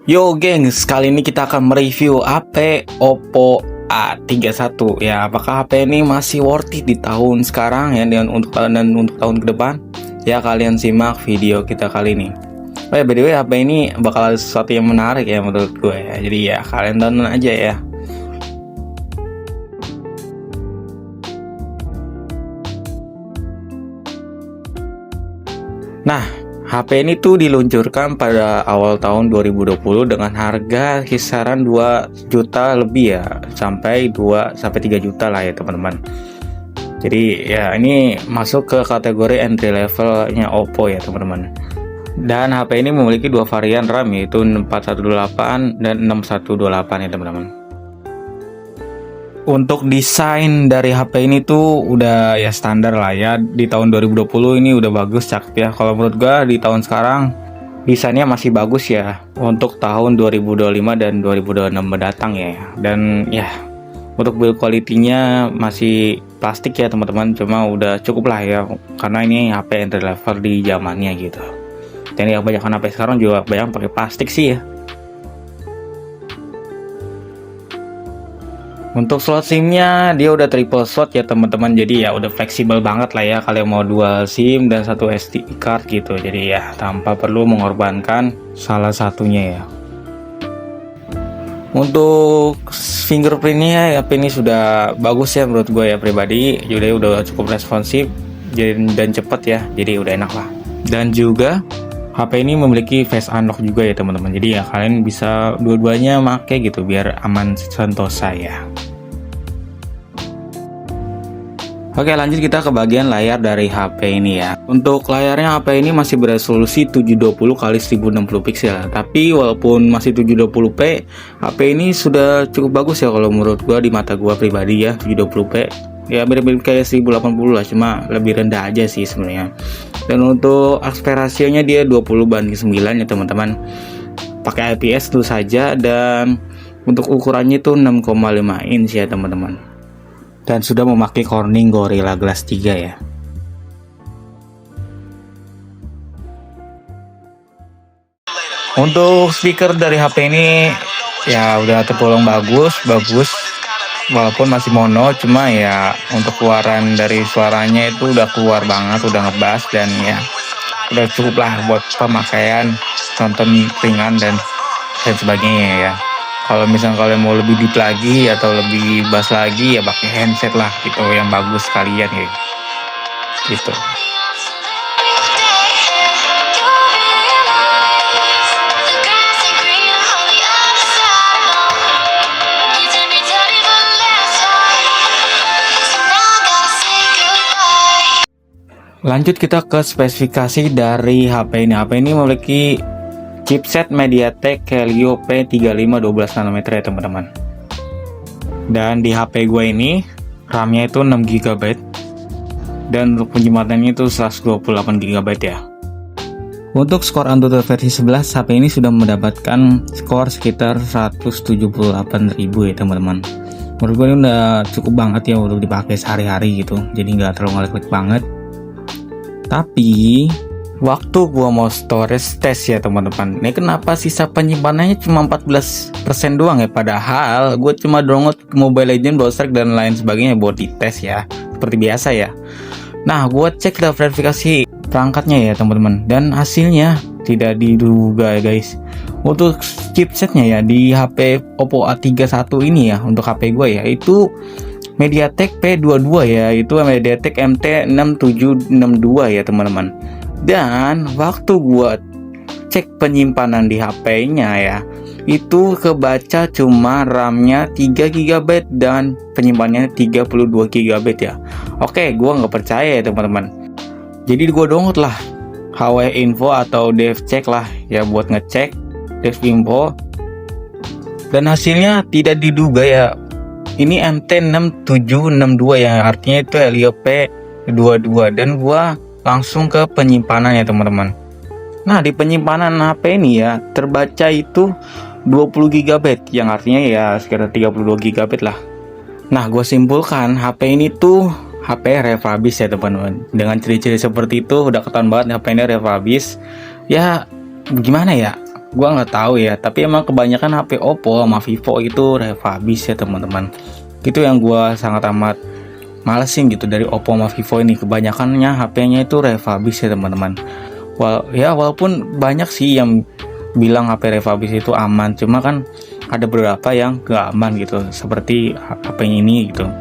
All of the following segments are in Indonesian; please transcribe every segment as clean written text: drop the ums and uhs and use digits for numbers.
Yo gengs, kali ini kita akan mereview HP Oppo A31 ya. Apakah HP ini masih worth it di tahun sekarang ya, dan untuk tahun ke depan? Ya, kalian simak video kita kali ini. Oh ya, by the way, HP ini bakal ada sesuatu yang menarik ya menurut gue ya. Jadi ya, kalian tonton aja ya. Nah, HP ini tuh diluncurkan pada awal tahun 2020 dengan harga kisaran 2 juta lebih ya, sampai 3 juta lah ya teman-teman. Jadi ya ini masuk ke kategori entry levelnya Oppo ya teman-teman. Dan HP ini memiliki dua varian RAM, yaitu 4128 dan 6128 ya teman-teman. Untuk desain dari HP ini tuh udah ya standar lah ya, di tahun 2020 ini udah bagus, cakep ya. Kalau menurut gua di tahun sekarang desainnya masih bagus ya untuk tahun 2025 dan 2026 mendatang ya. Dan ya untuk build quality-nya masih plastik ya teman-teman, cuma udah cukup lah ya, karena ini HP entry level di zamannya gitu. Dan yang banyak HP sekarang juga banyak pakai plastik sih ya. Untuk slot SIM-nya dia udah triple slot ya teman-teman, jadi ya udah fleksibel banget lah ya kalau mau dual SIM dan satu SD card gitu. Jadi ya tanpa perlu mengorbankan salah satunya ya. Untuk fingerprintnya HP ini sudah bagus ya menurut gue ya pribadi, jadi udah cukup responsif dan cepat ya, jadi udah enak lah. Dan juga HP ini memiliki face unlock juga ya teman-teman, jadi ya kalian bisa dua-duanya make gitu biar aman sentosa ya. Oke, lanjut kita ke bagian layar dari HP ini ya. Untuk layarnya HP ini masih beresolusi 720 x 1060 pixel. Tapi walaupun masih 720p, HP ini sudah cukup bagus ya kalau menurut gua, di mata gua pribadi ya. 720p ya mirip-mirip kayak 1080 lah, cuma lebih rendah aja sih sebenarnya. Dan untuk aspek rasionya dia 20:9 ya teman-teman. Pakai IPS tentu saja, dan untuk ukurannya itu 6,5 inch ya teman-teman. Dan sudah memakai Corning Gorilla Glass 3 ya. Untuk speaker dari HP ini ya udah tergolong bagus. Walaupun masih mono, cuma ya untuk keluaran dari suaranya itu udah keluar banget, udah ngebass, dan ya udah cukup lah buat pemakaian nonton ringan dan sebagainya ya. Kalau misalnya kalian mau lebih deep lagi atau lebih bass lagi, ya pakai headset lah gitu yang bagus sekalian ya gitu. Lanjut kita ke spesifikasi dari HP ini. HP ini memiliki chipset MediaTek Helio P35 12 nanometer ya teman-teman. Dan di HP gue ini RAM-nya itu 6 GB, dan untuk penyimpanan itu 128 GB ya. Untuk skor Antutu versi 11, HP ini sudah mendapatkan skor sekitar 178.000 ya teman-teman. Menurut gue ini udah cukup banget ya untuk dipakai sehari-hari gitu, jadi nggak terlalu ngelik-ngelik banget. Tapi waktu gua mau storage test ya teman-teman, ini kenapa sisa penyimpanannya cuma 14% doang ya, padahal gue cuma download Mobile Legends, Browser dan lain sebagainya buat dites ya, seperti biasa ya. Nah, gue cek dan verifikasi perangkatnya ya teman-teman, dan hasilnya tidak diduga ya guys. Untuk chipsetnya ya di HP Oppo A31 ini ya, untuk HP gue ya itu MediaTek P22 ya, itu MediaTek MT6762 ya teman-teman. Dan waktu gua cek penyimpanan di HP-nya ya, itu kebaca cuma RAM-nya 3 GB dan penyimpanannya 32 GB ya. Oke, gua nggak percaya ya teman-teman. Jadi gua download lah HW Info atau DevCheck lah ya buat ngecek DevInfo, dan hasilnya tidak diduga ya. Ini MT6762 ya, artinya itu Helio P22, dan gua langsung ke penyimpanan ya teman-teman. Nah, di penyimpanan HP ini ya terbaca itu 20 GB, yang artinya ya sekitar 32 GB lah. Nah, gue simpulkan HP ini tuh HP refurbish ya teman-teman. Dengan ciri-ciri seperti itu udah ketahuan banget HP ini refurbish. Ya gimana ya, Gua nggak tahu ya, tapi emang kebanyakan HP Oppo sama Vivo itu refurbish ya teman-teman. Itu yang gua sangat amat malesin gitu dari Oppo sama Vivo ini. Kebanyakannya HP-nya itu refurbish ya teman-teman. Walaupun banyak sih yang bilang HP refurbish itu aman, cuma kan ada beberapa yang gak aman gitu, seperti HP ini gitu.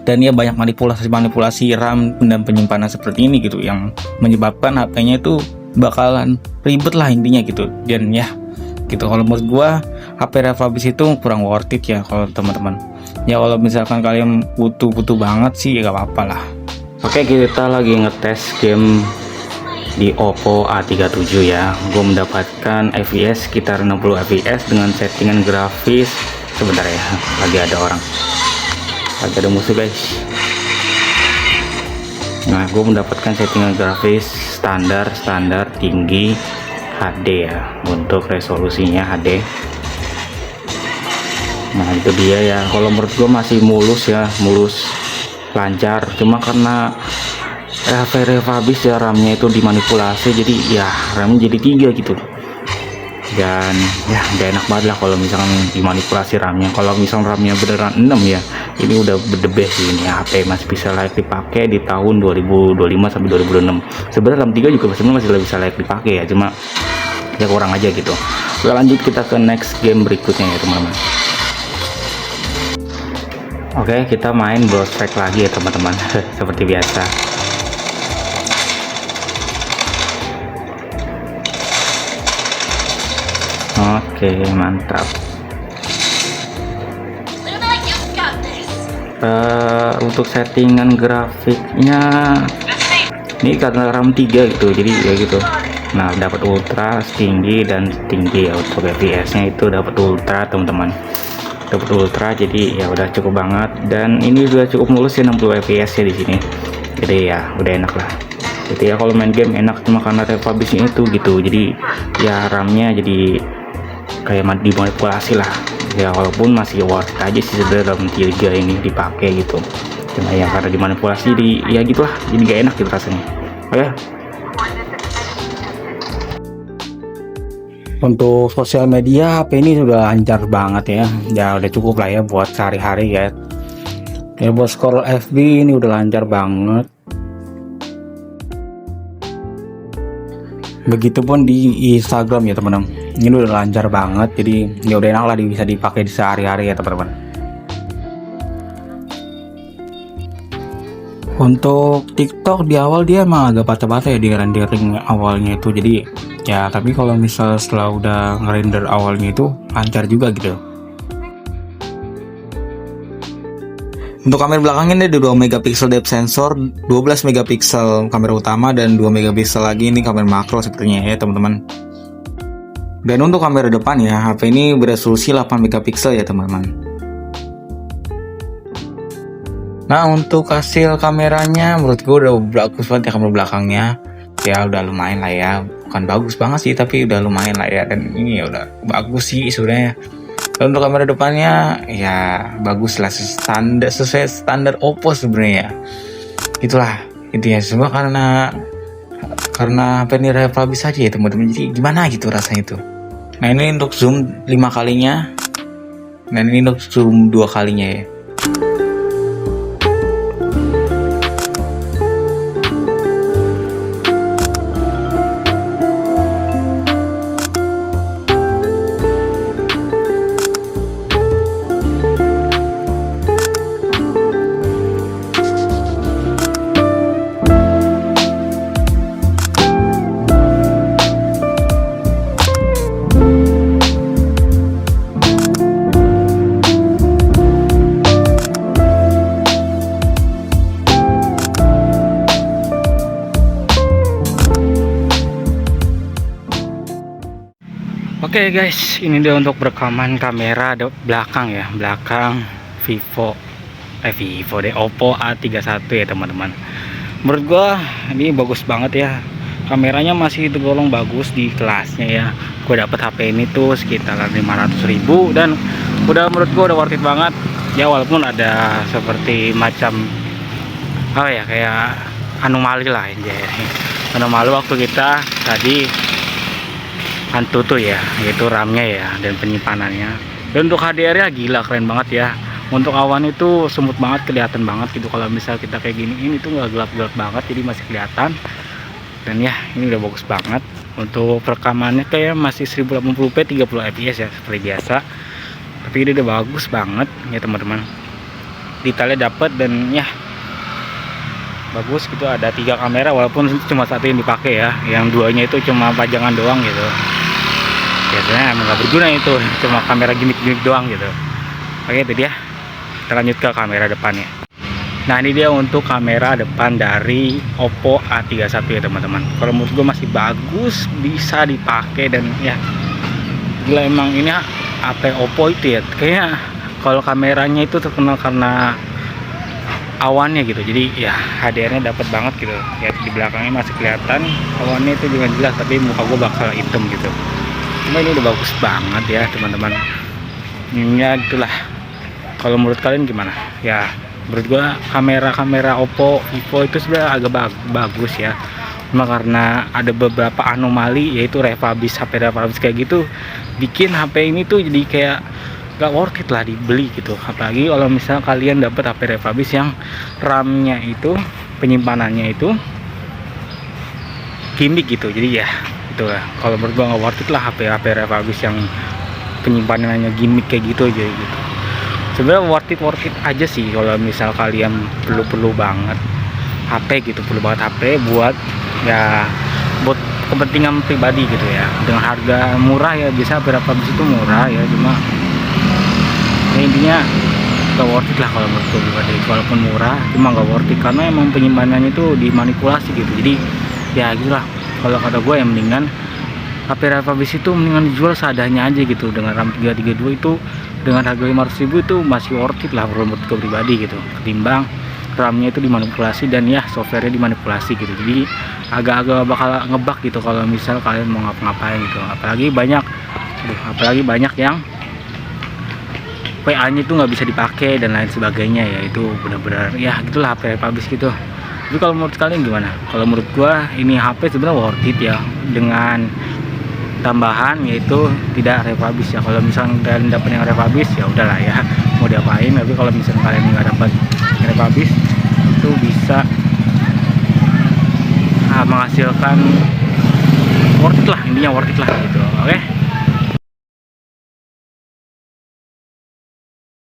Dan ya banyak manipulasi RAM dan penyimpanan seperti ini gitu, yang menyebabkan HP-nya itu bakalan ribet lah intinya gitu. Dan ya gitu, kalau menurut gua HP refurbish itu kurang worth it ya kalau teman-teman. Ya kalau misalkan kalian butuh banget sih ya gak apa-apa lah. Oke, kita lagi ngetes game di Oppo A37 ya. Gue mendapatkan FPS sekitar 60 fps dengan settingan grafis. Sebentar ya, lagi ada orang, lagi ada musuh guys. Nah, gue mendapatkan settingan grafis standar tinggi HD ya, untuk resolusinya HD. Nah itu dia ya, kalau menurut gue masih mulus lancar, cuma karena HP refurbish ya, RAM-nya itu dimanipulasi, jadi ya RAM-nya jadi 3 gitu. Dan ya gak enak banget lah kalau misalkan dimanipulasi RAM-nya. Kalau misalkan RAM-nya beneran 6 ya, ini udah the best sih, ini HP masih bisa layak dipakai di tahun 2025 sampai 2026. Sebenarnya RAM 3 juga sebenarnya masih bisa layak dipakai ya, cuma ya kurang aja gitu. Oke, lanjut kita ke next game berikutnya ya teman-teman. Oke, kita main Brawl Strike lagi ya teman-teman. Seperti biasa. Oke, mantap. Untuk settingan grafiknya ini karena RAM 3 gitu, jadi ya gitu. Nah, dapat ultra tinggi dan tinggi ya, untuk FPS-nya itu dapat ultra teman-teman. Dapat ultra, jadi ya udah cukup banget, dan ini sudah cukup mulus ya, 60 fps ya di sini. Jadi ya udah enak lah. Jadi ya kalau main game enak, cuma karena refurbish-nya itu gitu. Jadi ya RAM-nya jadi kayak dimanipulasi lah. Ya walaupun masih worth it aja sih sebenarnya RAM 3 ini dipakai gitu. Cuma ya karena dimanipulasi ya gitulah, jadi gak enak gitu rasanya. Oke. Untuk sosial media HP ini sudah lancar banget ya. Ya udah cukup lah ya buat sehari-hari ya. Ya buat scroll FB ini udah lancar banget. Begitupun di Instagram ya teman-teman. Ini udah lancar banget, jadi ya udah enak lah, bisa dipakai di sehari-hari ya teman-teman. Untuk TikTok di awal dia emang agak patah-patah ya di rendering awalnya itu, jadi ya tapi kalau misal setelah udah ngerender awalnya itu lancar juga gitu. Untuk kamera belakangnya ada 2 megapiksel depth sensor, 12 megapiksel kamera utama, dan 2 megapiksel lagi ini kamera makro sepertinya ya teman-teman. Dan untuk kamera depan ya, HP ini beresolusi 8 megapiksel ya teman-teman. Nah, untuk hasil kameranya menurut gue udah bagus banget ya, kamera belakangnya. Ya udah lumayan lah ya, bukan bagus banget sih tapi udah lumayan lah ya, dan ini ya udah bagus sih sebenarnya. Dan untuk kamera depannya ya bagus lah, sesuai standar Oppo sebenarnya. Itulah intinya, semua karena HP ini refurbish aja ya teman-teman. Jadi gimana gitu rasanya itu. Nah ini untuk zoom 5 kalinya, dan ini untuk zoom 2 kalinya ya. Oke guys, ini dia untuk rekaman kamera belakang ya, belakang Oppo A31 ya teman-teman. Menurut gua ini bagus banget ya, kameranya masih tergolong bagus di kelasnya ya. Gue dapet HP ini tuh sekitar 500.000, dan udah menurut gua udah worth it banget ya, walaupun ada seperti macam apa ya, kayak anomali lah ya. Anomali waktu kita tadi Antutu ya, yaitu RAM-nya ya dan penyimpanannya. Dan untuk HDR-nya gila keren banget ya. Untuk awan itu semut banget, kelihatan banget gitu. Kalau misal kita kayak gini, ini tuh nggak gelap-gelap banget, jadi masih kelihatan. Dan ya, ini udah bagus banget. Untuk perekamannya kayak masih 1080p 30 fps ya, seperti biasa. Tapi ini udah bagus banget ya teman-teman. Detailnya dapet dan ya bagus gitu. Ada 3 kamera walaupun cuma satu yang dipakai ya, yang duanya itu cuma pajangan doang gitu. Biasanya emang nggak berguna itu, cuma kamera gimmick-gimmick doang gitu. Oke, itu dia. Kita lanjut ke kamera depannya. Nah, ini dia untuk kamera depan dari Oppo A31 ya teman-teman. Kalau menurut gue masih bagus, bisa dipakai dan ya gila emang ini HP Oppo itu ya. Kayaknya kalau kameranya itu terkenal karena awannya gitu, jadi ya HDR-nya dapat banget gitu ya. Di belakangnya masih kelihatan awannya itu juga jelas, tapi muka gue bakal hitam gitu. Cuma ini udah bagus banget ya teman-teman. Ini gitulah. Kalau menurut kalian gimana ya? Menurut gue kamera Oppo, Vivo itu sudah agak bagus ya. Cuma karena ada beberapa anomali, yaitu refurbish, HP refurbish kayak gitu, bikin HP ini tuh jadi kayak gak worth it lah dibeli gitu. Apalagi kalau misal kalian dapat HP refurbish yang RAM-nya itu, penyimpanannya itu gimmick gitu. Jadi ya itu lah, kalau menurut gua gak worth it lah HP refurbish yang penyimpanannya gimmick kayak gitu aja gitu. Sebenarnya worth it aja sih kalau misal kalian perlu banget HP gitu, perlu banget HP buat ya buat kepentingan pribadi gitu ya, dengan harga murah ya. Biasa HP refurbish itu murah ya, cuma ya intinya gak worth it lah kalau menurut gue pribadi. Walaupun murah cuma gak worth it karena emang penyimpanannya itu dimanipulasi gitu. Jadi ya gitu lah, kalau kata gue yang mendingan HP refurbish itu mendingan dijual seadanya aja gitu. Dengan RAM 332 itu dengan harga 500.000 itu masih worth it lah menurut gue pribadi gitu, ketimbang RAM-nya itu dimanipulasi dan ya software-nya dimanipulasi gitu. Jadi agak-agak bakal ngebug gitu kalau misal kalian mau ngapa-ngapain gitu. Apalagi banyak yang PA-nya itu nggak bisa dipakai dan lain sebagainya ya. Itu benar-benar ya gitulah HP refurbish gitu. Tapi kalau menurut kalian gimana? Kalau menurut gua ini HP sebenarnya worth it ya, dengan tambahan yaitu tidak refurbish ya. Kalau misalnya kalian dapat yang refurbish ya udahlah ya, mau diapain. Tapi kalau misalnya kalian nggak dapat yang refurbish itu bisa menghasilkan worth it lah, intinya worth it lah gitu. Oke.